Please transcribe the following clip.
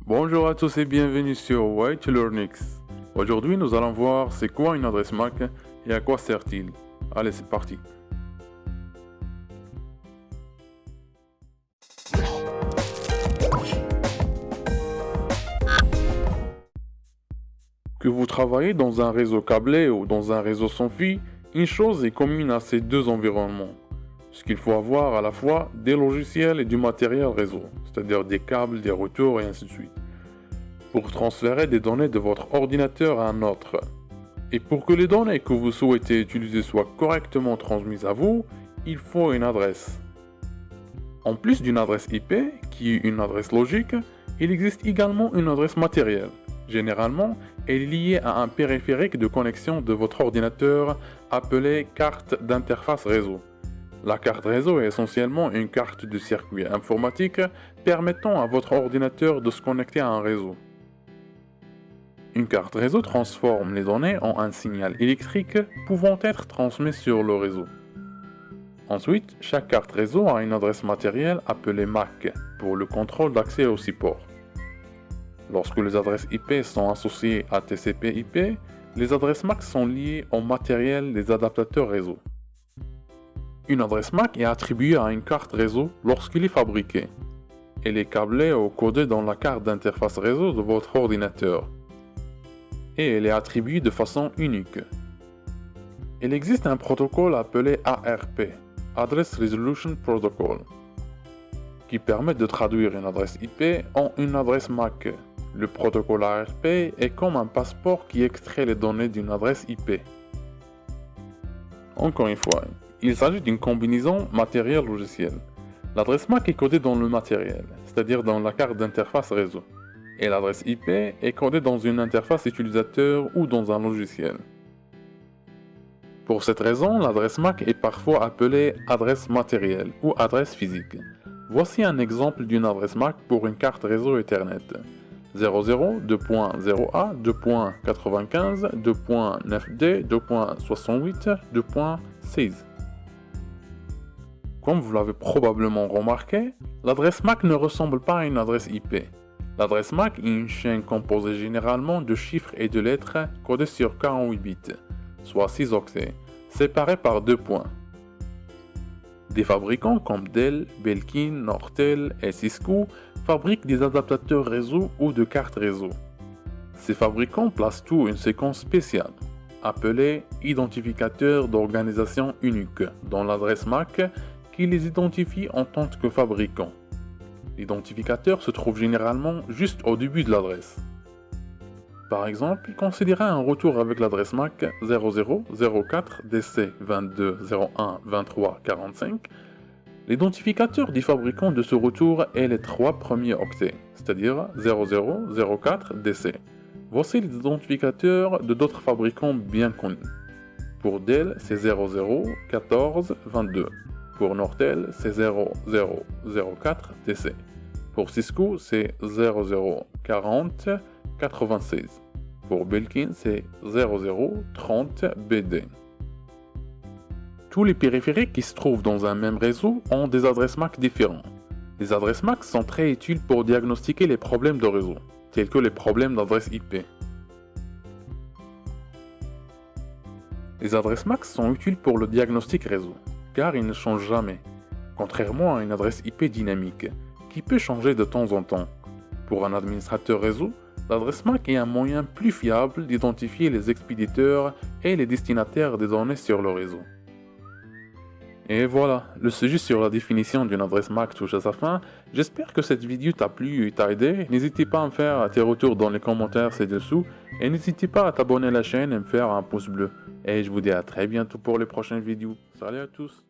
Bonjour à tous et bienvenue sur Way to Learn X. Aujourd'hui, nous allons voir c'est quoi une adresse MAC et à quoi sert-il. Allez, c'est parti. Que vous travaillez dans un réseau câblé ou dans un réseau sans fil, une chose est commune à ces deux environnements. Ce qu'il faut avoir à la fois des logiciels et du matériel réseau, c'est-à-dire des câbles, des routeurs et ainsi de suite, pour transférer des données de votre ordinateur à un autre. Et pour que les données que vous souhaitez utiliser soient correctement transmises à vous, il faut une adresse. En plus d'une adresse IP, qui est une adresse logique, il existe également une adresse matérielle. Généralement, elle est liée à un périphérique de connexion de votre ordinateur appelé carte d'interface réseau. La carte réseau est essentiellement une carte de circuit informatique permettant à votre ordinateur de se connecter à un réseau. Une carte réseau transforme les données en un signal électrique pouvant être transmis sur le réseau. Ensuite, chaque carte réseau a une adresse matérielle appelée MAC pour le contrôle d'accès au support. Lorsque les adresses IP sont associées à TCP/IP, les adresses MAC sont liées au matériel des adaptateurs réseau. Une adresse MAC est attribuée à une carte réseau lorsqu'elle est fabriquée. Elle est câblée ou codée dans la carte d'interface réseau de votre ordinateur. Et elle est attribuée de façon unique. Il existe un protocole appelé ARP, Address Resolution Protocol, qui permet de traduire une adresse IP en une adresse MAC. Le protocole ARP est comme un passeport qui extrait les données d'une adresse IP. Encore une fois, il s'agit d'une combinaison matériel-logiciel. L'adresse MAC est codée dans le matériel, c'est-à-dire dans la carte d'interface réseau, et l'adresse IP est codée dans une interface utilisateur ou dans un logiciel. Pour cette raison, l'adresse MAC est parfois appelée adresse matérielle ou adresse physique. Voici un exemple d'une adresse MAC pour une carte réseau Ethernet. 00.2.0a, 2.95, 2.9d, 2.68, 2.16. Comme vous l'avez probablement remarqué, l'adresse MAC ne ressemble pas à une adresse IP. L'adresse MAC est une chaîne composée généralement de chiffres et de lettres codées sur 48 bits, soit 6 octets, séparés par 2 points. Des fabricants comme Dell, Belkin, Nortel et Cisco fabriquent des adaptateurs réseau ou de cartes réseau. Ces fabricants placent tout une séquence spéciale, appelée identificateur d'organisation unique, dans l'adresse MAC qui les identifie en tant que fabricant. L'identificateur se trouve généralement juste au début de l'adresse. Par exemple, considérez un retour avec l'adresse MAC 0004DC22012345. L'identificateur du fabricant de ce retour est les 3 premiers octets, c'est-à-dire 0004DC. Voici l'identificateur de d'autres fabricants bien connus. Pour Dell, c'est 001422. Pour Nortel, c'est 0004DC. Pour Cisco, c'est 004096. Pour Belkin, c'est 0030BD. Tous les périphériques qui se trouvent dans un même réseau ont des adresses MAC différentes. Les adresses MAC sont très utiles pour diagnostiquer les problèmes de réseau, tels que les problèmes d'adresse IP. Les adresses MAC sont utiles pour le diagnostic réseau, car ils ne changent jamais, contrairement à une adresse IP dynamique, qui peut changer de temps en temps. Pour un administrateur réseau, l'adresse MAC est un moyen plus fiable d'identifier les expéditeurs et les destinataires des données sur le réseau. Et voilà, le sujet sur la définition d'une adresse MAC touche à sa fin. J'espère que cette vidéo t'a plu et t'a aidé. N'hésitez pas à me faire tes retours dans les commentaires ci-dessous. Et n'hésitez pas à t'abonner à la chaîne et me faire un pouce bleu. Et je vous dis à très bientôt pour les prochaines vidéos. Salut à tous!